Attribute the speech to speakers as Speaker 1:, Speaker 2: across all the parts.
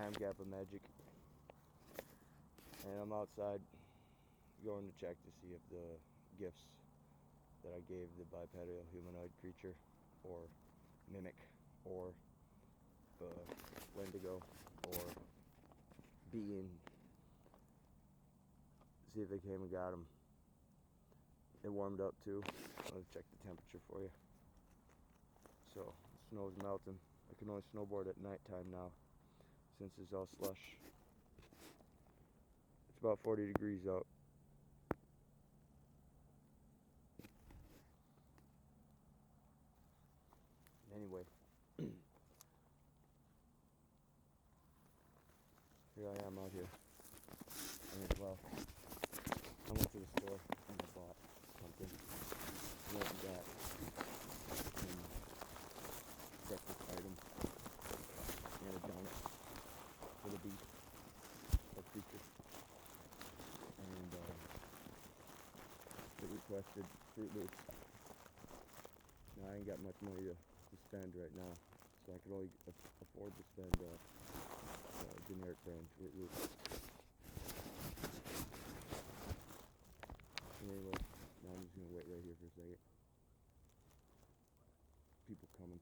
Speaker 1: I am GappaMagix, and I'm outside going to check to see if the gifts that I gave the bipedal humanoid creature, or mimic, or Wendigo, or being, see if they came and got them. It warmed up too. I'm going to check the temperature for you. So, snow's melting. I can only snowboard at nighttime now, since it's all slush. It's about 40 degrees out. Anyway, here I am out here. And well, I went to the store and I bought something. I went and got some breakfast item and a donut for the beast or creature. And it requested Fruit Loops. Now I ain't got much money to spend right now, so I could only afford to spend generic brand Fruit Loops. Anyway, now I'm just gonna wait right here for a second. People coming.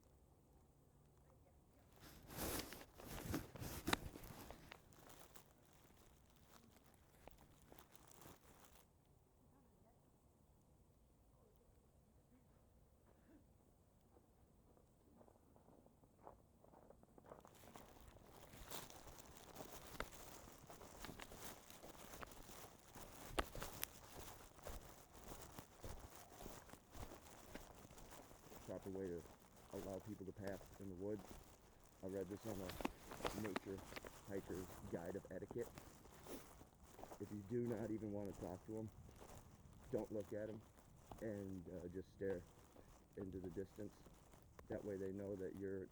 Speaker 1: Proper way to allow people to pass in the woods. I read this on a nature hiker's guide of etiquette. If you do not even want to talk to them, don't look at them, and just stare into the distance. That way they know that you're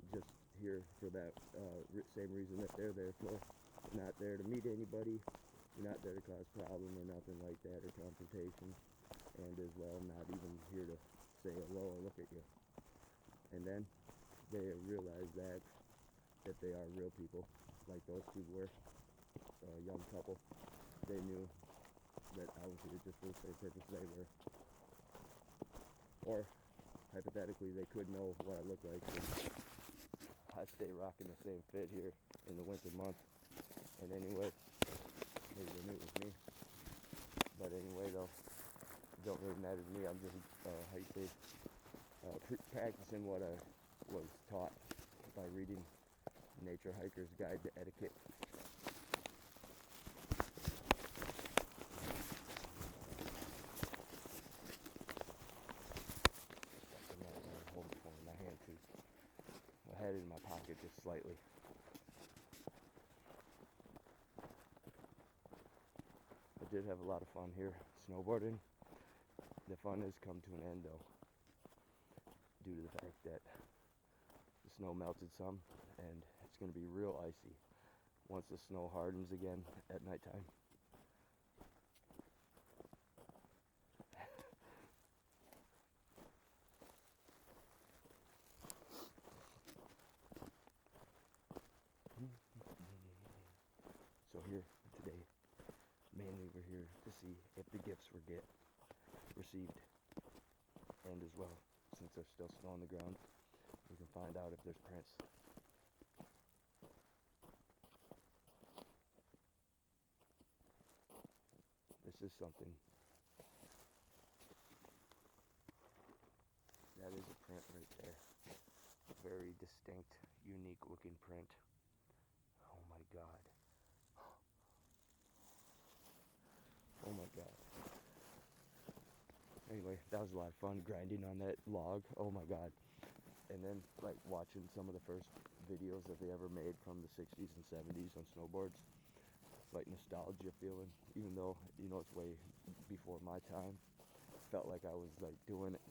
Speaker 1: just here for that same reason that they're there for. You're not there to meet anybody. You're not there to cause problem or nothing like that, or confrontation. And as well, not even here to say hello or look at you. And then they realize that they are real people, like those two were, a young couple. They knew that I was here just for the same purpose they were. Or hypothetically, they could know what I look like. I stay rocking the same fit here in the winter months. And anyway, maybe they knew it was me. But anyway, though, it don't really matter to me. I'm just practicing what I was taught by reading Nature Hiker's Guide to Etiquette. I'm holding it in my hand too. I had it in my pocket just slightly. I did have a lot of fun here snowboarding. The fun has come to an end though, due to the fact that the snow melted some and it's going to be real icy once the snow hardens again at nighttime. So here today, mainly we're here to see if the gifts were received, and as well, since there's still snow on the ground, we can find out if there's prints. This is something. That is a print right there. A very distinct, unique looking print. Oh my god. Oh my god. Anyway, that was a lot of fun grinding on that log. Oh my god. And then like watching some of the first videos that they ever made from the 60s and 70s on snowboards. Like nostalgia feeling, even though, you know, it's way before my time. Felt like I was like doing it.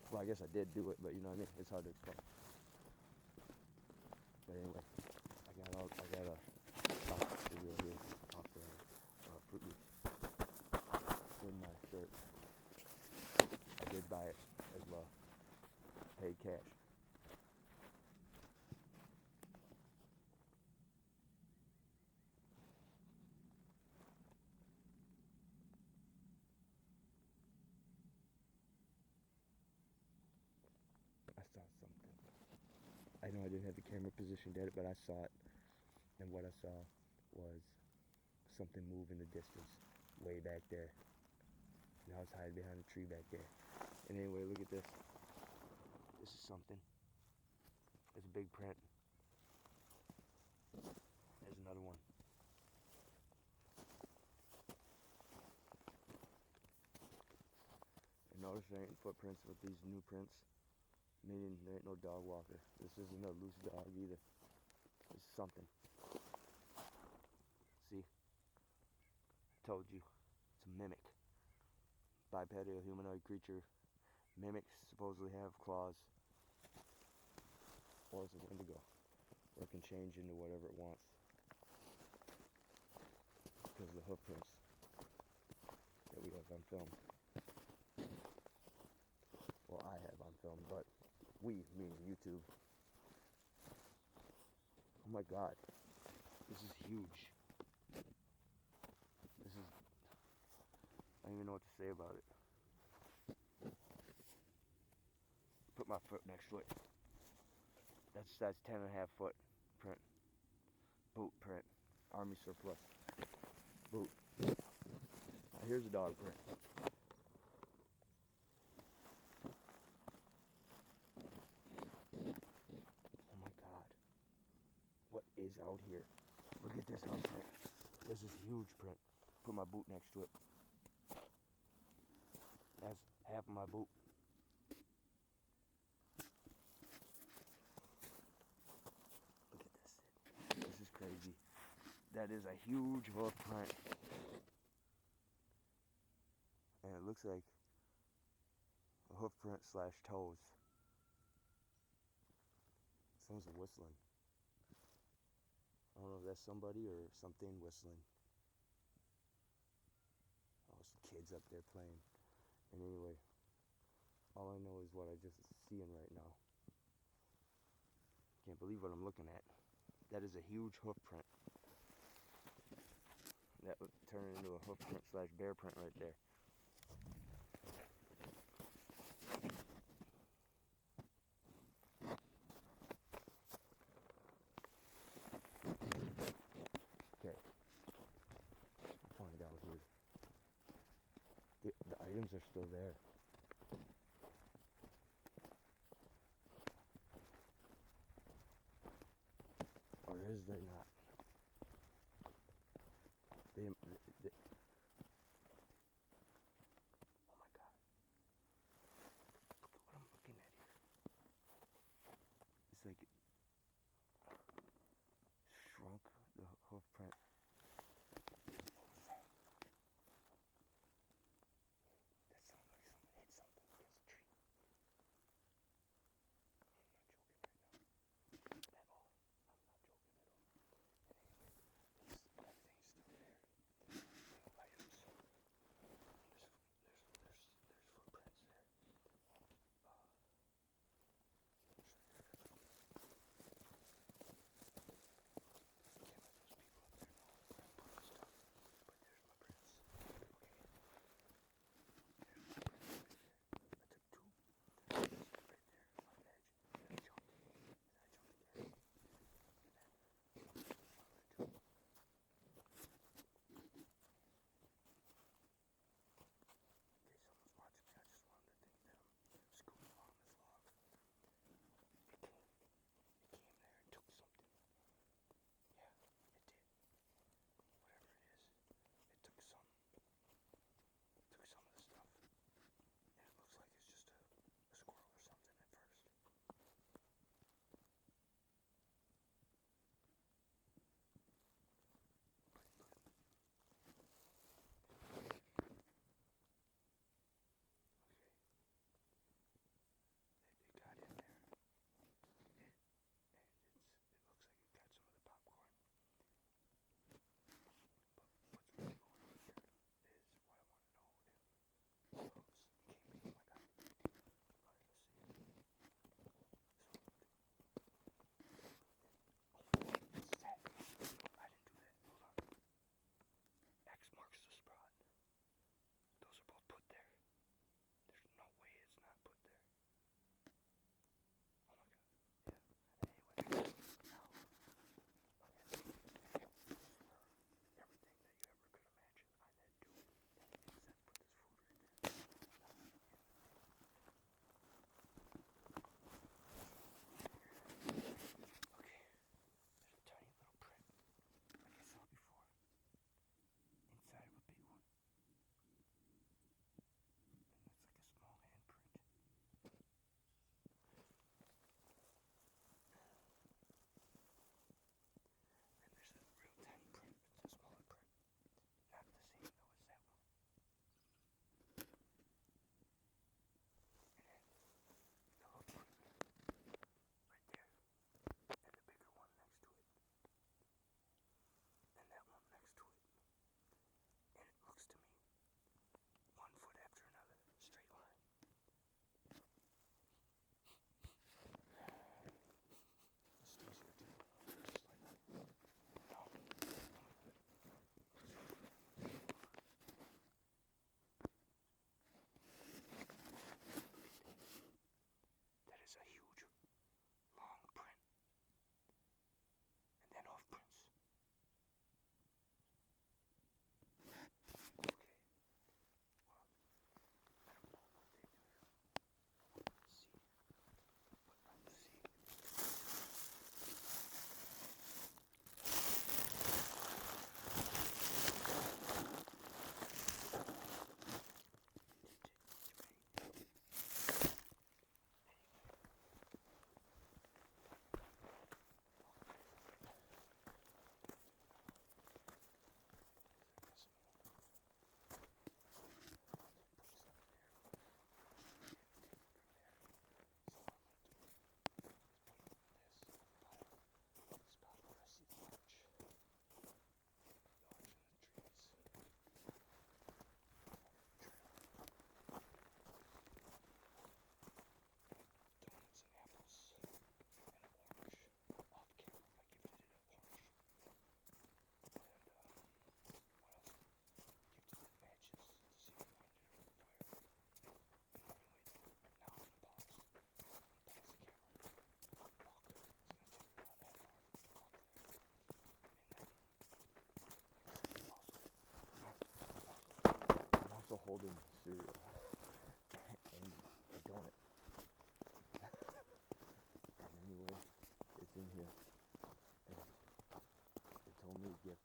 Speaker 1: Well, I guess I did do it, but you know what I mean? It's hard to explain. But anyway, I got a cereal here off the Fruit Loops in my shirt. I did buy it as well. Paid cash. I know I didn't have the camera positioned at it, but I saw it. And what I saw was something move in the distance, way back there. And I was hiding behind a tree back there. And anyway, look at this. This is something. It's a big print. There's another one. And notice there ain't footprints with these new prints. Meaning there ain't no dog walker. This isn't a loose dog either. It's something. See? Told you. It's a mimic. Bipedal humanoid creature. Mimics supposedly have claws. Or it's a wendigo. Or it can change into whatever it wants. Because of the hoof prints that we have on film. Well, I have on film, but we, meaning YouTube. Oh my god. This is huge. This is... I don't even know what to say about it. Put my foot next to it. That's 10.5 foot print. Boot print. Army surplus. Boot. Now here's a dog print. Oh my god. What is out here? Look at this hoof print. This is huge print. Put my boot next to it. That's half of my boot. Look at this. This is crazy. That is a huge hoof print. And it looks like a hoof print slash toes. Someone's whistling. I don't know if that's somebody or something whistling. Oh, some kids up there playing. And anyway, all I know is what I just seeing right now. Can't believe what I'm looking at. That is a huge hoof print. That would turn into a hoof print slash bear print right there. Okay. I'll find out here. The items are still there. Or is there not? They, oh my god. Look at what I'm looking at here. It's like it shrunk the hoof print. That sounds like someone hit something against a tree. I'm not joking right now. At all. I'm not joking at all. And anyway, everything's still there.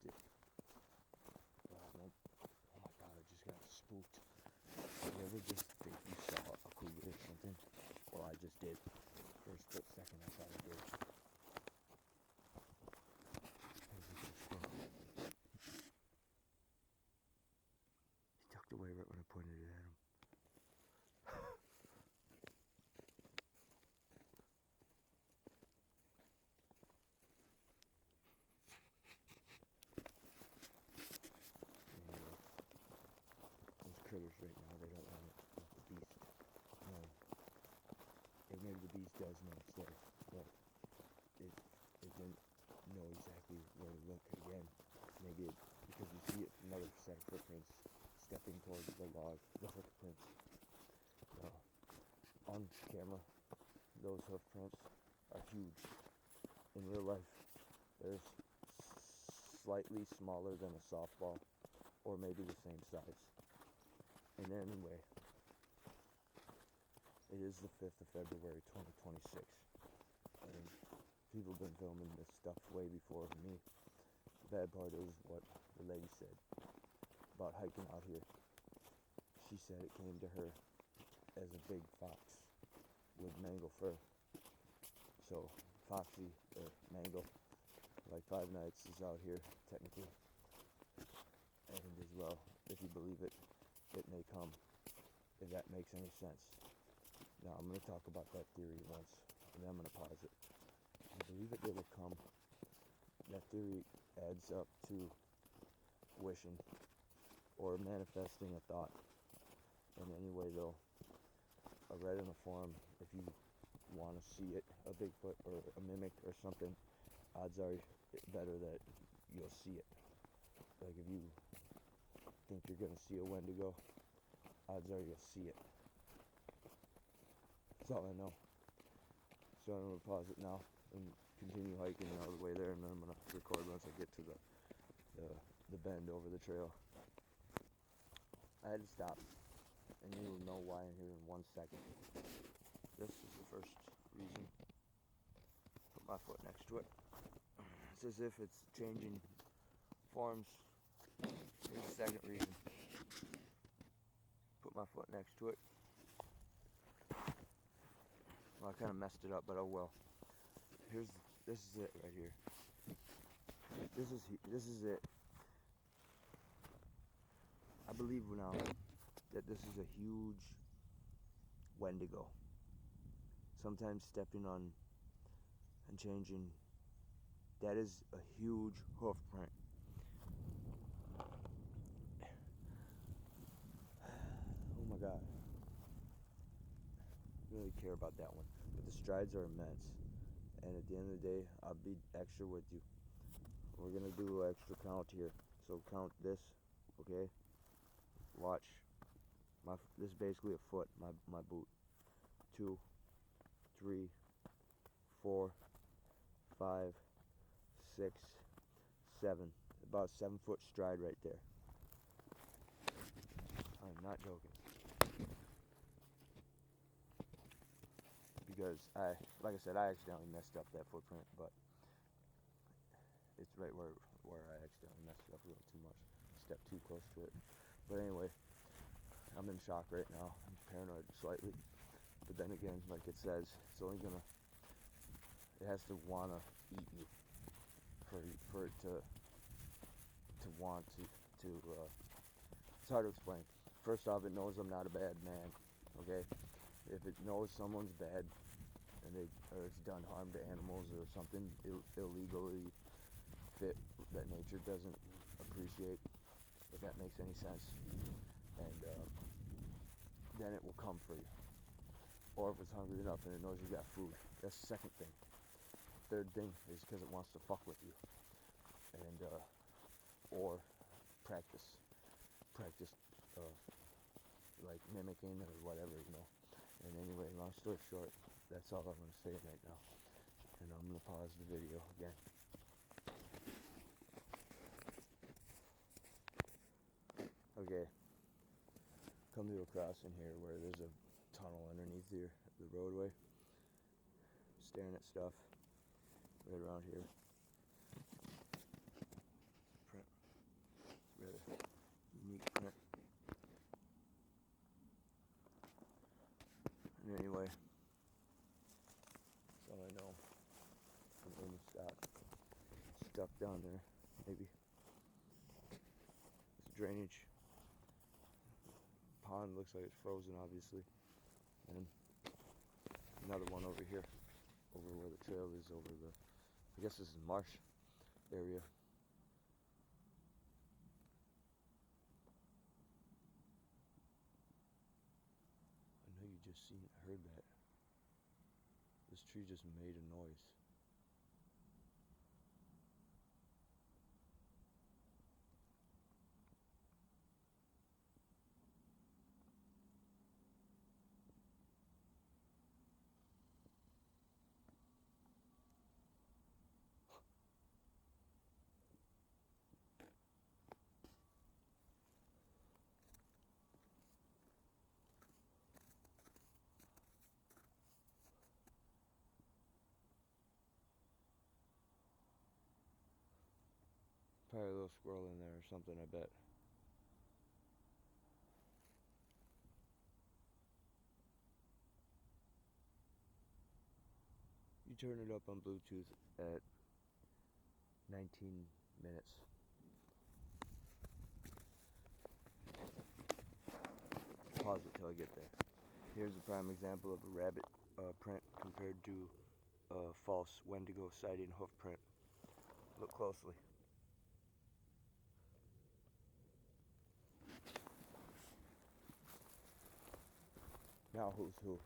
Speaker 1: it. Oh my god, I just got spooked. You ever just think you saw a cougar or something? Well, I just did. For a split second, I thought I did. He tucked away right when I pointed it at him. Those critters right now, they don't want it. The beast. No. And maybe the beast does know it's there, but it didn't know exactly where to look again. Maybe because you see it, another set of footprints stepping towards the log, the footprints. On camera, those hoof prints are huge. In real life, they're slightly smaller than a softball, or maybe the same size. And anyway, it is the 5th of February, 2026. And people have been filming this stuff way before me. The bad part is what the lady said about hiking out here. She said it came to her as a big fox with mango fur. So Foxy or Mango, like Five Nights, is out here technically. And as well, if you believe it, it may come, if that makes any sense. Now I'm going to talk about that theory once, and then I'm going to pause it. I believe it will come. That theory adds up to wishing or manifesting a thought. And anyway, though, I read in a forum, if you want to see it, a Bigfoot or a mimic or something, odds are better that you'll see it. Like if you think you're going to see a Wendigo, odds are you'll see it. That's all I know. So I'm going to pause it now and continue hiking all the way there, and then I'm going to record once I get to the bend over the trail. I had to stop, and you will know why I'm here in 1 second. This is the first reason. Put my foot next to it. It's as if it's changing forms. Here's the second reason. Put my foot next to it. Well, I kind of messed it up, but oh well. This is it right here. This is it. I believe now that this is a huge Wendigo. Sometimes stepping on and changing. That is a huge hoof print. Oh my god. I really care about that one. But the strides are immense. And at the end of the day, I'll be extra with you. We're gonna do an extra count here. So count this, okay? Watch. This is basically a foot, my boot. 2, 3, 4, 5, 6, 7. About a 7-foot stride right there. I'm not joking. Because like I said, I accidentally messed up that footprint, but it's right where I accidentally messed it up a little too much. Stepped too close to it. But anyway, I'm in shock right now. I'm paranoid slightly. But then again, like it says, it's only gonna, it has to wanna eat you for it to want to it's hard to explain. First off, it knows I'm not a bad man, okay? If it knows someone's bad and or it's done harm to animals or something illegally fit that nature doesn't appreciate, if that makes any sense, and then it will come for you. Or if it's hungry enough and it knows you got food. That's the second thing. Third thing is because it wants to fuck with you. And or practice like mimicking or whatever, you know. And anyway, long story short, that's all I'm going to say right now. And I'm going to pause the video again. Okay. Come to a crossing here where there's a tunnel underneath here, the roadway. Staring at stuff right around here. anyway, that's all I know. Some Amy stock stuck down there, maybe. This drainage pond looks like it's frozen, obviously. And another one over here, over where the trail is, over the, I guess this is marsh area. I know you just heard that. This tree just made a noise. Probably a little squirrel in there or something, I bet. You turn it up on Bluetooth at 19 minutes. Pause it till I get there. Here's a prime example of a rabbit print compared to a false Wendigo sighting hoof print. Look closely. Now who's who?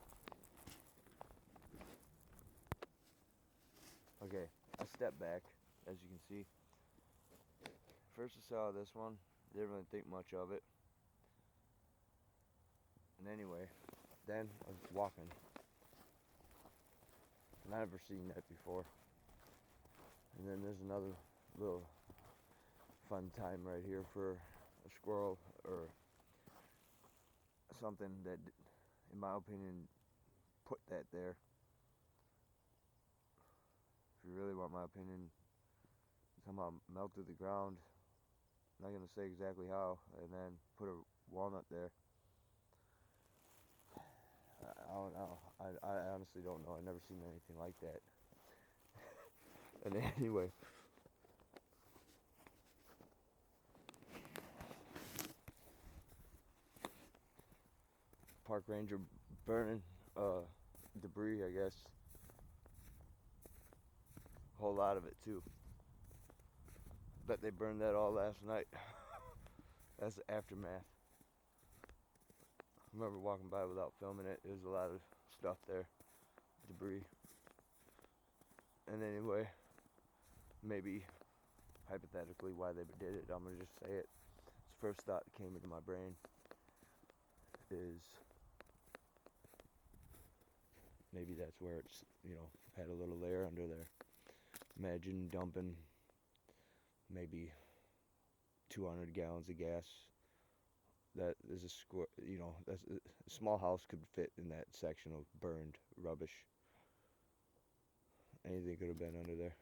Speaker 1: Okay, I step back, as you can see. First I saw this one, didn't really think much of it. And anyway, then I was walking. And I've never seen that before. And then there's another little fun time right here for a squirrel or something that, in my opinion, put that there. If you really want my opinion, somehow melted the ground. I'm not gonna say exactly how, and then put a walnut there. I don't know. I honestly don't know. I've never seen anything like that. And anyway, park ranger burning debris, I guess. A whole lot of it too. Bet they burned that all last night. That's the aftermath. I remember walking by without filming it. There's a lot of stuff there, debris. And anyway, maybe hypothetically why they did it, I'm gonna just say it. It's the first thought that came into my brain is maybe that's where it's, had a little layer under there. Imagine dumping maybe 200 gallons of gas. That is that's a small house could fit in that section of burned rubbish. Anything could have been under there.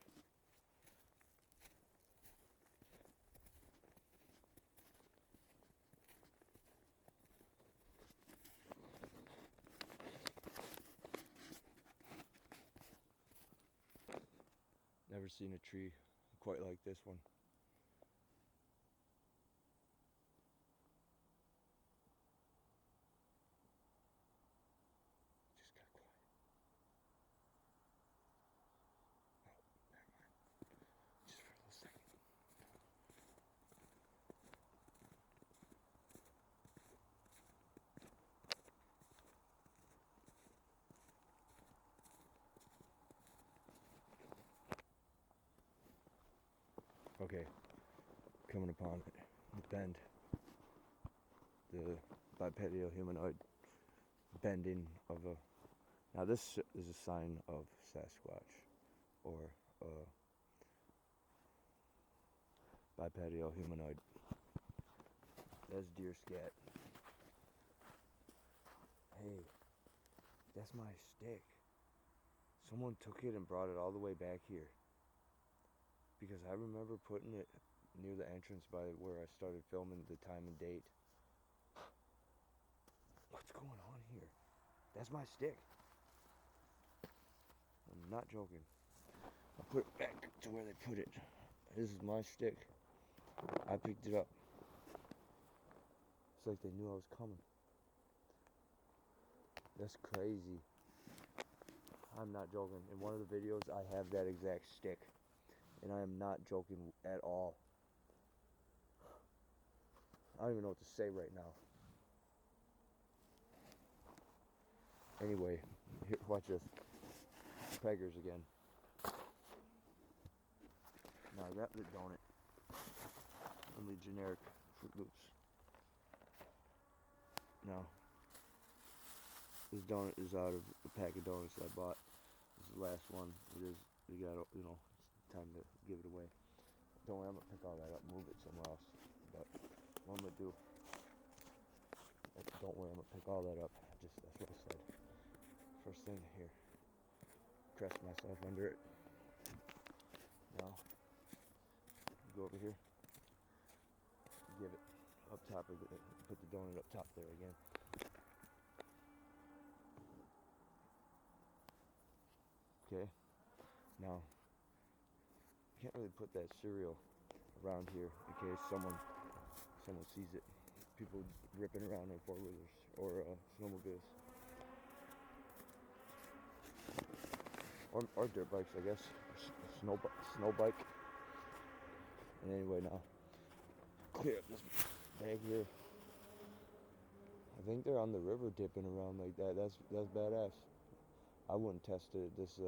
Speaker 1: Never seen a tree quite like this one. Just got quiet. Oh, never mind. Just for a little second. Okay, coming upon the bend, the bipedal humanoid bending of a. Now this is a sign of Sasquatch, or bipedal humanoid. That's deer scat. Hey, that's my stick. Someone took it and brought it all the way back here. Because I remember putting it near the entrance by where I started filming, the time and date. What's going on here? That's my stick. I'm not joking. I put it back to where they put it. This is my stick. I picked it up. It's like they knew I was coming. That's crazy. I'm not joking. In one of the videos, I have that exact stick. And I am not joking at all. I don't even know what to say right now. Anyway, here, watch this. Peggers again. Now I got the donut. Only generic Fruit Loops. Now, this donut is out of the pack of donuts that I bought. This is the last one. It is, you gotta, it's time to give it away. Don't worry, I'm gonna pick all that up, move it somewhere else. But what I'm gonna do, don't worry, I'm gonna pick all that up. That's what I said. First thing here, press myself under it. Now, go over here, give it up top of it, put the donut up top there again. Okay, now, you can't really put that cereal around here in case someone sees it. People ripping around on four-wheelers or snowmobiles. Or dirt bikes, I guess. Snow bike. And anyway, now, clear up this bag here. I think they're on the river dipping around like that. That's badass. I wouldn't test it at this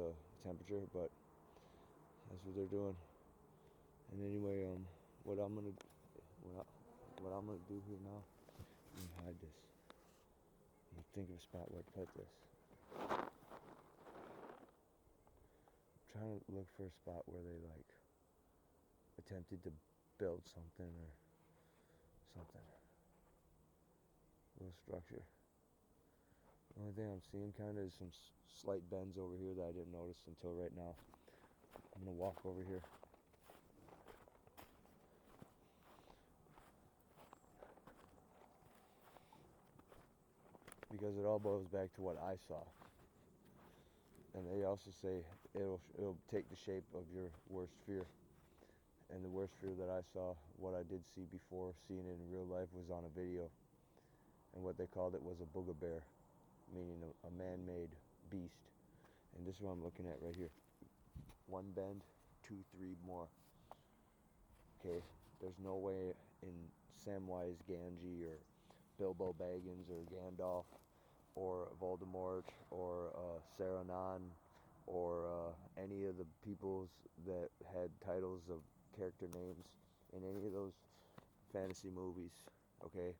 Speaker 1: temperature, but that's what they're doing. And anyway, what I'm gonna do here now, let me hide this. Let me think of a spot where to put this. I'm trying to look for a spot where they like attempted to build something or something. A little structure. The only thing I'm seeing kind of is some slight bends over here that I didn't notice until right now. I'm gonna walk over here. Because it all boils back to what I saw. And they also say it'll take the shape of your worst fear. And the worst fear that I saw, what I did see before seeing it in real life, was on a video. And what they called it was a booger bear, meaning a man-made beast. And this is what I'm looking at right here. One bend, 2, 3 more. Okay, there's no way in Samwise Gamgee or Bilbo Baggins or Gandalf or Voldemort or Saruman or any of the peoples that had titles of character names in any of those fantasy movies. Okay,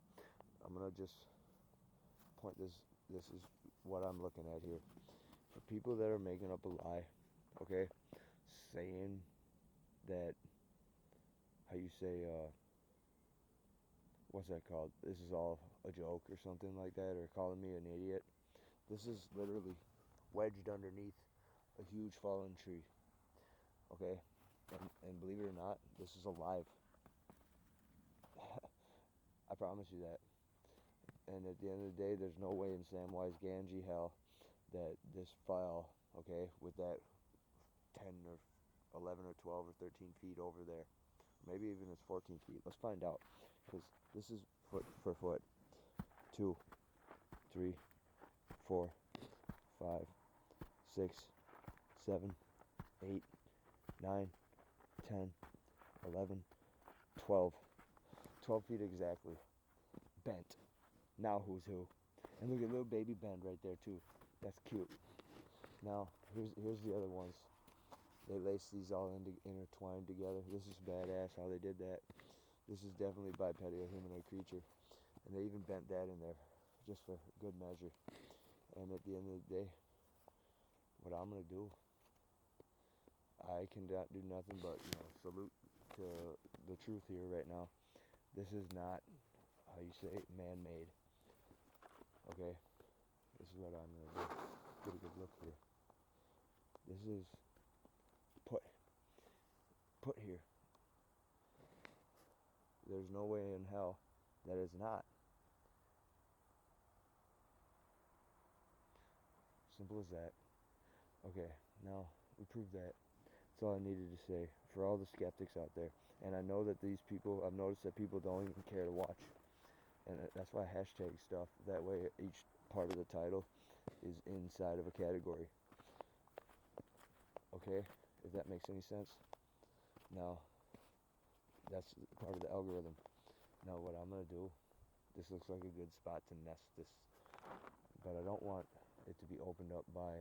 Speaker 1: I'm gonna just point this is what I'm looking at here. For people that are making up a lie, okay, saying that, how you say, what's that called? This is all a joke or something like that, or calling me an idiot. This is literally wedged underneath a huge fallen tree. Okay? And believe it or not, this is alive. I promise you that. And at the end of the day, there's no way in Samwise Gamgee hell that this file, okay, with that 10 or 11 or 12 or 13 feet over there, maybe even it's 14 feet. Let's find out. Because this is foot for foot. 2, 3, 4, 5, 6, 7, 8, 9, 10, 11, 12. 12 feet exactly. Bent. Now who's who? And look at little baby Ben right there too. That's cute. Now, here's the other ones. They lace these all intertwined together. This is badass how they did that. This is definitely bipedal humanoid creature. And they even bent that in there, just for good measure. And at the end of the day, what I'm going to do, I cannot do nothing but, salute to the truth here right now. This is not, how you say, man-made. Okay? This is what I'm going to do. Get a good look here. This is put here. There's no way in hell that it's not. Simple as that. Okay, now we proved that. That's all I needed to say for all the skeptics out there. And I know that these people, I've noticed that people don't even care to watch. And that's why I hashtag stuff. That way each part of the title is inside of a category. Okay, if that makes any sense. Now, that's part of the algorithm. Now what I'm going to do, this looks like a good spot to nest this, but I don't want it to be opened up by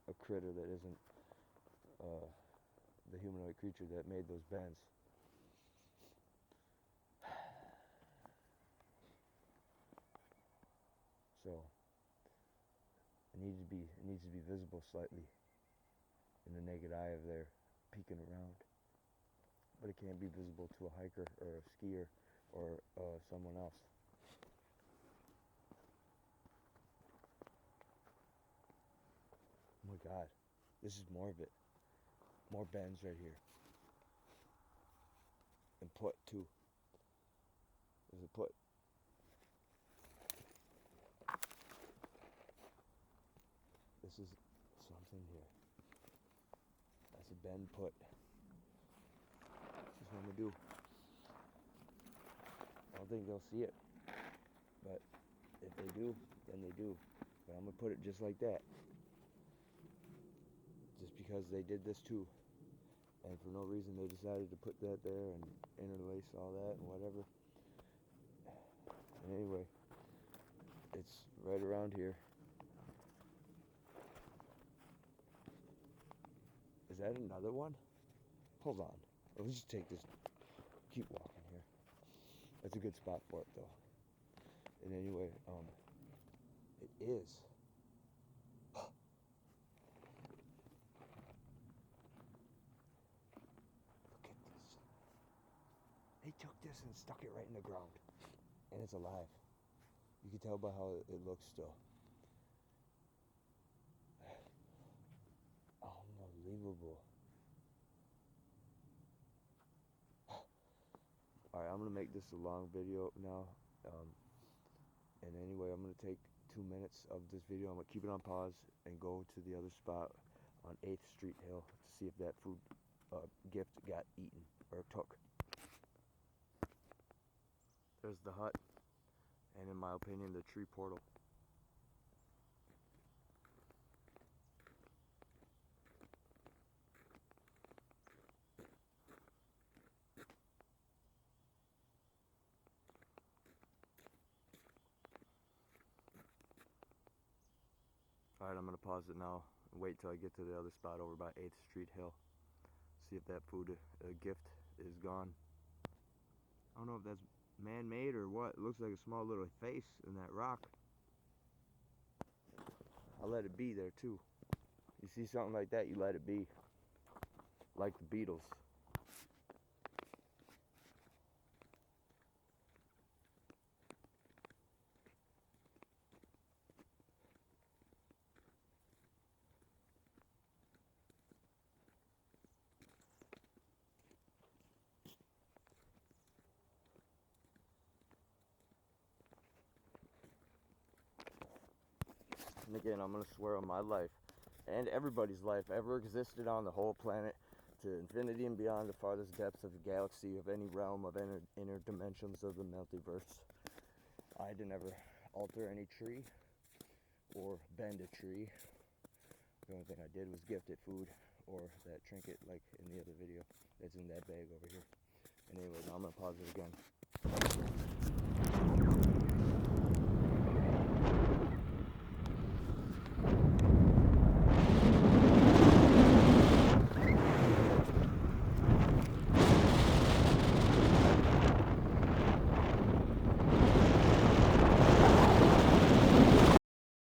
Speaker 1: a critter that isn't the humanoid creature that made those bends. So it needs to be visible slightly in the naked eye of their peeking around, but it can't be visible to a hiker or a skier or someone else. Oh my God, this is more of it. More bends right here. And put too. There's a put. This is something here. That's a bend put. This is what I'm gonna do. I don't think they'll see it, but if they do, then they do. But I'm gonna put it just like that, just because they did this too, and for no reason they decided to put that there and interlace all that and whatever. And anyway, it's right around here. Is that another one? Hold on. Let's just take this. Keep walking here. That's a good spot for it though. And anyway, it is. Look at this. They took this and stuck it right in the ground. And it's alive. You can tell by how it looks still. Unbelievable. Alright, I'm going to make this a long video now. And anyway, I'm going to take 2 minutes of this video. I'm going to keep it on pause and go to the other spot on 8th Street Hill to see if that food gift got eaten or took. There's the hut, and in my opinion, the tree portal. Alright, I'm going to pause it now and wait till I get to the other spot over by 8th Street Hill. See if that food gift is gone. I don't know if that's man-made or what. It looks like a small little face in that rock. I'll let it be there too. You see something like that, you let it be. Like the Beatles. And again, I'm going to swear on my life and everybody's life ever existed on the whole planet to infinity and beyond the farthest depths of the galaxy of any realm of inner dimensions of the multiverse. I didn't ever alter any tree or bend a tree. The only thing I did was gift it food or that trinket like in the other video that's in that bag over here. And anyway, now I'm going to pause it again.